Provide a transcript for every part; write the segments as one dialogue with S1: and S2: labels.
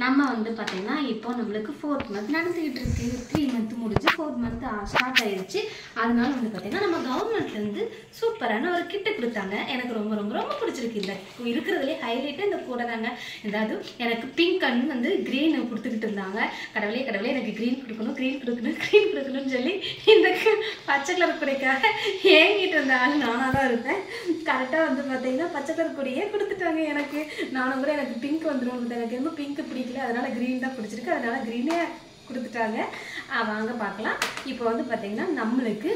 S1: நம்ம வந்து பார்த்தீங்கன்னா இப்போ நம்மளுக்கு 4th மந்த் நடந்துக்கிட்டு இருக்கு. 3 மந்த் முடிஞ்சு 4th மந்த் ஸ்டார்ட் ஆயிடுச்சு. அதனால வந்து பார்த்தீங்கன்னா நம்ம கவர்மெண்ட்லேருந்து சூப்பரான ஒரு கிட்டு கொடுத்தாங்க. எனக்கு ரொம்ப ரொம்ப ரொம்ப பிடிச்சிருக்கு. இந்த இருக்கிறதுலே ஹைலைட்டு இந்த கூட தாங்க. ஏதாவது எனக்கு பிங்க் அண்ட் வந்து க்ரீன் கொடுத்துக்கிட்டு இருந்தாங்க. கடவுளே கடவுளே எனக்கு க்ரீன் கொடுக்கணும் க்ரீன் கொடுக்கணும் க்ரீன் கொடுக்கணும்னு சொல்லி இந்த பச்சை கலர் குடைக்காக ஏங்கிட்டு இருந்த ஆள் நானாக தான் இருப்பேன். கரெக்டாக வந்து பார்த்தீங்கன்னா பச்சை கலர் குடியே கொடுத்துட்டாங்க எனக்கு. நானும் கூட எனக்கு பிங்க் வந்துடும், எனக்கு ரொம்ப பிங்க் பிடிக்கல, அதனால க்ரீன் தான் பிடிச்சிருக்கு, அதனால க்ரீனே கொடுத்துட்டாங்க. வாங்க பார்க்கலாம். இப்போ வந்து பார்த்தீங்கன்னா நம்மளுக்கு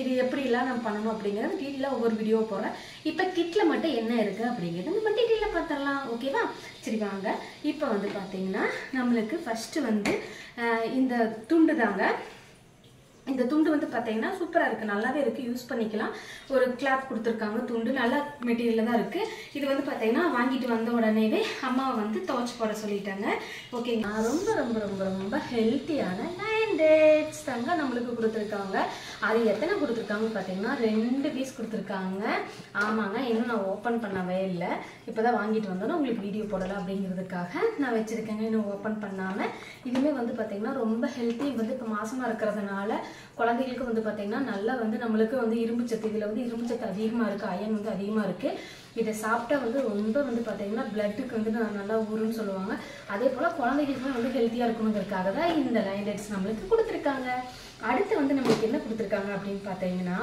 S1: இது எப்படிலாம் நம்ம பண்ணணும் அப்படிங்கிறது டீட்டெயிலாக ஒவ்வொரு வீடியோ போடுறேன். இப்போ கிட்டில் மட்டும் என்ன இருக்குது அப்படிங்கிறது நம்ம டீட்டெயிலாக பார்த்துடலாம். ஓகேவா? சரி வாங்க. இப்போ வந்து பார்த்தீங்கன்னா நம்மளுக்கு ஃபஸ்ட்டு வந்து இந்த துண்டு தாங்க. இந்த துண்டு வந்து பார்த்தீங்கன்னா சூப்பராக இருக்குது, நல்லாவே இருக்குது, யூஸ் பண்ணிக்கலாம். ஒரு கிளாத் கொடுத்துருக்காங்க, துண்டு நல்ல மெட்டீரியலில் தான் இருக்குது. இது வந்து பார்த்தீங்கன்னா வாங்கிட்டு வந்த உடனேவே அம்மாவை வந்து துவைச்சி போட சொல்லிட்டாங்க. ஓகேங்க. ரொம்ப ரொம்ப ரொம்ப ரொம்ப ஹெல்த்தியான 9 dates தாங்க நம்மளுக்கு கொடுத்துருக்காங்க. அது எத்தனை கொடுத்துருக்காங்க பார்த்தீங்கன்னா 2 பீஸ் கொடுத்துருக்காங்க. ஆமாங்க, இன்னும் நான் ஓப்பன் பண்ணவே இல்லை. இப்போ தான் வாங்கிட்டு வந்தோன்னா உங்களுக்கு வீடியோ போடலாம் அப்படிங்கிறதுக்காக நான் வச்சுருக்கேங்க, இன்னும் ஓப்பன் பண்ணாமல். இதுவுமே வந்து பார்த்தீங்கன்னா ரொம்ப ஹெல்த்தி. வந்து இப்போ மாசமாக இருக்கிறதுனால குழந்தைகளுக்கு வந்து பார்த்தீங்கன்னா நல்லா வந்து நம்மளுக்கு வந்து இரும்பு சத்து, இதில் வந்து இரும்பு சத்து அதிகமாக இருக்குது, அயன் வந்து அதிகமாக இருக்குது. இதை சாப்பிட்டா வந்து ரொம்ப வந்து பார்த்தீங்கன்னா பிளட்டுக்கு வந்து நல்லா ஊறுன்னு சொல்லுவாங்க. அதே போல் குழந்தைகளுக்குமே வந்து ஹெல்த்தியாக இருக்கணுங்கிறதுக்காக தான் இந்த 9 dates நம்மளுக்கு கொடுத்துருக்காங்க. அடுத்து வந்து நம்மளுக்கு என்ன கொடுத்துருக்காங்க அப்படின்னு பார்த்தீங்கன்னா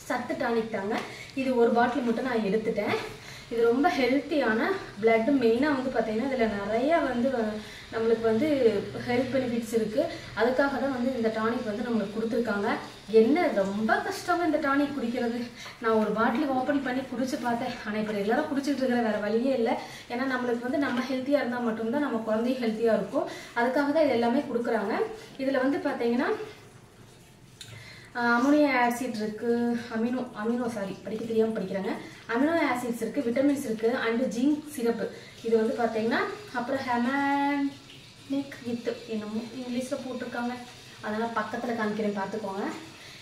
S1: சத்து டானிக் தாங்க. இது ஒரு பாட்டில் மட்டும் நான் எடுத்துட்டேன். இது ரொம்ப ஹெல்த்தியான பிளட்டு. மெயினாக வந்து பார்த்தீங்கன்னா இதில் நிறையா வந்து நம்மளுக்கு வந்து ஹெல்த் பெனிஃபிட்ஸ் இருக்குது. அதுக்காக தான் வந்து இந்த டானிக் வந்து நம்மளுக்கு கொடுத்துருக்காங்க. என்ன ரொம்ப கஷ்டமாக இந்த டானிக் குடிக்கிறது. நான் ஒரு பாட்டில் ஓப்பன் பண்ணி குடிச்சு பார்த்தேன். ஆனால் இப்போ ரெகுலராக குடிச்சிட்டு இருக்கிற வேறு வழியே இல்லை. ஏன்னா நம்மளுக்கு வந்து நம்ம ஹெல்த்தியாக இருந்தால் மட்டும்தான் நம்ம குழந்தையும் ஹெல்த்தியாக இருக்கும். அதுக்காக தான் இது எல்லாமே கொடுக்குறாங்க. இதில் வந்து பார்த்தீங்கன்னா அமோனியா ஆசிட் இருக்குது, அமினோ படிக்க தெரியாமல் படிக்கிறாங்க. அமினோ ஆசிட்ஸ் இருக்குது, விட்டமின்ஸ் இருக்குது, அண்டு ஜிங்க் சிரப்பு. இது வந்து பார்த்தீங்கன்னா அப்புறம் ஹெமானிக் வித் என்னமோ இங்கிலீஷில் போட்டிருக்காங்க, அதெல்லாம் பக்கத்தில் காமிக்கிறேன் பார்த்துக்கோங்க.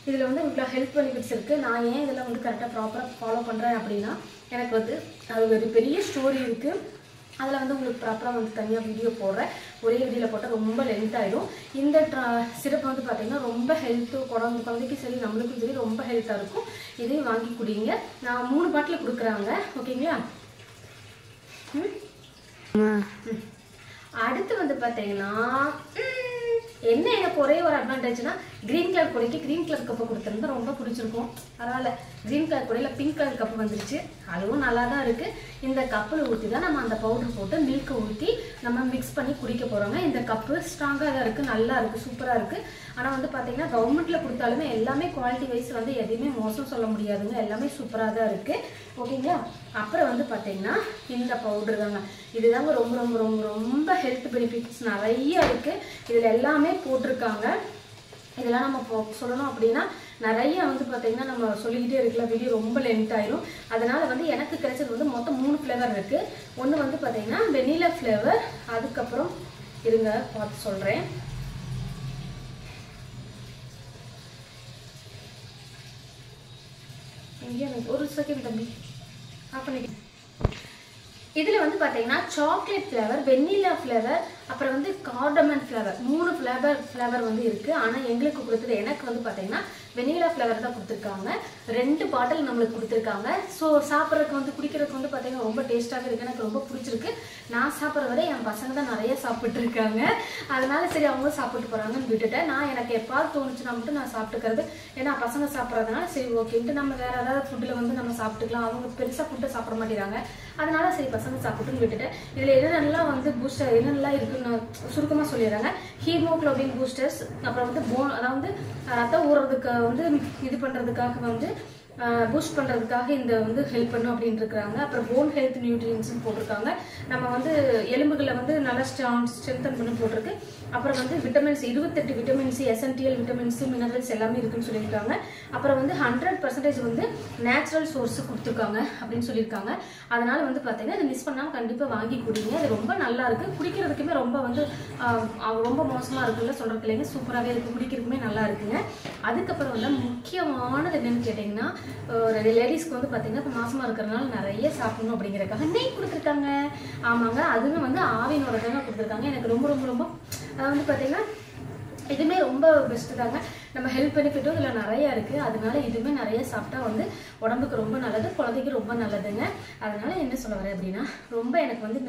S1: இதில் வந்து இவ்வளோ ஹெல்த் பெனிஃபிட்ஸ் இருக்குது. நான் ஏன் இதெல்லாம் வந்து கரெக்டாக ப்ராப்பராக ஃபாலோ பண்ணுறேன் அப்படின்னா எனக்கு வந்து அது ஒரு பெரிய ஸ்டோரி இருக்குது. அதில் வந்து உங்களுக்கு ப்ராப்பராக வந்து தனியாக வீடியோ போடுறேன். ஒரே வீடியோவில் போட்டால் ரொம்ப லென்த் ஆகிடும். இந்த சிரப் வந்து பார்த்திங்கன்னா ரொம்ப ஹெல்த்து, குழந்தைக்கும் சரி நம்மளுக்கும் சரி ரொம்ப ஹெல்த்தாக இருக்கும். இதையும் வாங்கி குடிங்க. நான் 3 பாட்டில் கொடுக்குறாங்க. ஓகேங்களா? அடுத்து வந்து பார்த்தீங்கன்னா என்ன எனக்கு ஒரே ஒரு அட்வான்டேஜ்னா க்ரீன் கலர் கூடைக்கு க்ரீன் கலர் கப்பு கொடுத்துருந்தா ரொம்ப பிடிச்சிருக்கும். பரவாயில்ல, க்ரீன் கலர் கூடையில் பிங்க் கலர் கப்பு வந்துருச்சு. அதுவும் நல்லா தான் இருக்குது. இந்த கப்பில் ஊற்றி தான் நம்ம அந்த பவுடர் போட்டு மில்க்கை ஊற்றி நம்ம மிக்ஸ் பண்ணி குடிக்க போகிறோங்க. இந்த கப்பு ஸ்ட்ராங்காக தான் இருக்குது, நல்லா இருக்குது, சூப்பராக இருக்குது. ஆனால் வந்து பார்த்தீங்கன்னா கவர்மெண்ட்டில் கொடுத்தாலுமே எல்லாமே குவாலிட்டி வைஸ் வந்து எதையுமே மோசம் சொல்ல முடியாதுங்க, எல்லாமே சூப்பராக தான் இருக்குது. ஓகேங்களா? அப்புறம் வந்து பார்த்தீங்கன்னா இந்த பவுடர் தாங்க. இதுதாங்க ரொம்ப ரொம்ப ரொம்ப ரொம்ப ஹெல்த் பெனிஃபிட்ஸ் நிறைய இருக்குது. இதில் எல்லாமே போட்டிருக்காங்க. இதெல்லாம் நம்ம சொல்லணும் அப்படின்னா நிறைய வந்து பார்த்தீங்கன்னா நம்ம சொல்லிக்கிட்டே இருக்கலாம், வீடியோ ரொம்ப லென்த் ஆயிரும். அதனால் வந்து எனக்கு கிடைச்சது வந்து மொத்தம் 3 ஃப்ளேவர் இருக்குது. ஒன்று வந்து பார்த்தீங்கன்னா வெனிலா ஃப்ளேவர், அதுக்கப்புறம் இருங்க பார்த்து சொல்கிறேன். இங்கே ஒரு செகண்ட் தம்பி ஆஃப் பண்ணிக்க. இதில் வந்து பார்த்தீங்கன்னா சாக்லேட் ஃப்ளேவர், வெண்ணிலா ஃப்ளேவர், அப்புறம் வந்து கார்டமன் ஃப்ளேவர், 3 ஃப்ளேவர் வந்து இருக்குது. ஆனால் எங்களுக்கு கொடுத்தது எனக்கு வந்து பார்த்தீங்கன்னா வெண்ணிலா ஃப்ளேவர் தான் கொடுத்துருக்காங்க. 2 பாட்டில் நம்மளுக்கு கொடுத்துருக்காங்க. ஸோ சாப்பிட்றதுக்கு வந்து குடிக்கிறதுக்கு வந்து பார்த்தீங்கன்னா ரொம்ப டேஸ்ட்டாகவே இருக்குது, எனக்கு ரொம்ப பிடிச்சிருக்கு. நான் சாப்பிட்ற வரை என் பசங்க தான் நிறைய சாப்பிட்ருக்காங்க. அதனால சரி அவங்களும் சாப்பிட்டு போகிறாங்கன்னு விட்டுட்டேன். நான் எனக்கு எப்பாவது தோணுச்சுன்னா மட்டும் நான் சாப்பிட்டுக்கிறது. ஏன்னா பசங்க சாப்பிட்றதுனால சரி ஓகேன்ட்டு நம்ம வேறு ஏதாவது ஃபுட்டில் வந்து நம்ம சாப்பிட்டுக்கலாம். அவங்க பெருசாக ஃபுட்டை சாப்பிட மாட்டேங்கிறாங்க. அதனால சரி பசங்க சாப்பிட்டுன்னு விட்டுட்டேன். இதில் என்னென்னலாம் வந்து பூஸ்டர் என்னென்னலாம் இருக்குன்னு சுருக்கமாக சொல்லிடுறாங்க. ஹீமோக்ளோபின் பூஸ்டர்ஸ், அப்புறம் வந்து அதாவது ரத்தம் ஊறுறதுக்கு வந்து இது பண்ணுறதுக்காக வந்து பூஸ்ட் பண்ணுறதுக்காக இந்த வந்து ஹெல்ப் பண்ணும் அப்படின்னு இருக்கிறாங்க. அப்புறம் போன் ஹெல்த் நியூட்ரியன்ஸ்னு போட்டிருக்காங்க. நம்ம வந்து எலும்புகளை வந்து நல்லா ஸ்ட்ரென்தன் பண்ணி போட்டிருக்கு. அப்புறம் வந்து vitamins 28 vitamins, essential vitamins, minerals எல்லாமே இருக்குன்னு சொல்லியிருக்காங்க. அப்புறம் வந்து 100% வந்து நேச்சுரல் சோர்ஸ் கொடுத்துருக்காங்க அப்படின்னு சொல்லியிருக்காங்க. அதனால வந்து பார்த்தீங்கன்னா இதை மிஸ் பண்ணாமல் கண்டிப்பாக வாங்கி குடிங்க. இது ரொம்ப நல்லா இருக்குது. குடிக்கிறதுக்குமே ரொம்ப வந்து ரொம்ப மோசமாக இருக்குல்ல சொல்கிறதுக்கு இல்லைங்க, சூப்பராகவே இருக்குது, குடிக்கிறதுக்குமே நல்லா இருக்குங்க. அதுக்கப்புறம் வந்து முக்கியமானது என்னென்னு கேட்டிங்கன்னா ஒரு லேடிஸ்க்கு வந்து பார்த்தீங்கன்னா இப்போ மாசமாக இருக்கிறதுனால நிறைய சாப்பிடணும் அப்படிங்கிறக்காக நெய் கொடுத்துருக்காங்க. ஆமாங்க, அதுவுமே வந்து ஆவினோட தாங்க கொடுத்துருக்காங்க. எனக்கு ரொம்ப ரொம்ப ரொம்ப வந்து பார்த்தீங்கன்னா இதுவுமே ரொம்ப பெஸ்ட்டு தாங்க. நம்ம ஹெல்த் பெனிஃபிட்டும் இதில் நிறையா இருக்குது. அதனால இதுவுமே நிறைய சாப்பிட்டா வந்து உடம்புக்கு ரொம்ப நல்லது, குழந்தைக்கு ரொம்ப நல்லதுங்க. அதனால் என்ன சொல்ல வரேன் அப்படின்னா, ரொம்ப எனக்கு வந்து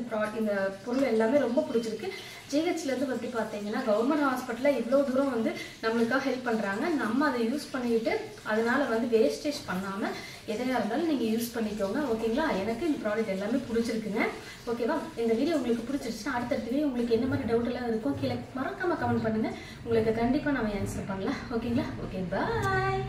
S1: இந்த பொருள் எல்லாமே ரொம்ப பிடிச்சிருக்கு. ஜிஹெச்லேருந்து பற்றி பார்த்தீங்கன்னா கவர்மெண்ட் ஹாஸ்பிட்டலில் இவ்வளோ தூரம் வந்து நம்மளுக்காக ஹெல்ப் பண்ணுறாங்க. நம்ம அதை யூஸ் பண்ணிக்கிட்டு அதனால் வந்து வேஸ்டேஜ் பண்ணாமல் எதையாக இருந்தாலும் நீங்கள் யூஸ் பண்ணிக்கோங்க. ஓகேங்களா? எனக்கு இந்த ப்ராடக்ட் எல்லாமே பிடிச்சிருக்குங்க. ஓகேவா? இந்த வீடியோ உங்களுக்கு பிடிச்சிருச்சுன்னா அடுத்தடுத்த வீடியோ உங்களுக்கு என்ன மாதிரி டவுட் எல்லாம் இருக்கும் கீழே மறக்காமல் கமெண்ட் பண்ணுங்கள். உங்களுக்கு கண்டிப்பாக நம்ம ஆன்சர் பண்ணலாம். ஓகேங்களா? ஓகே, பாய்.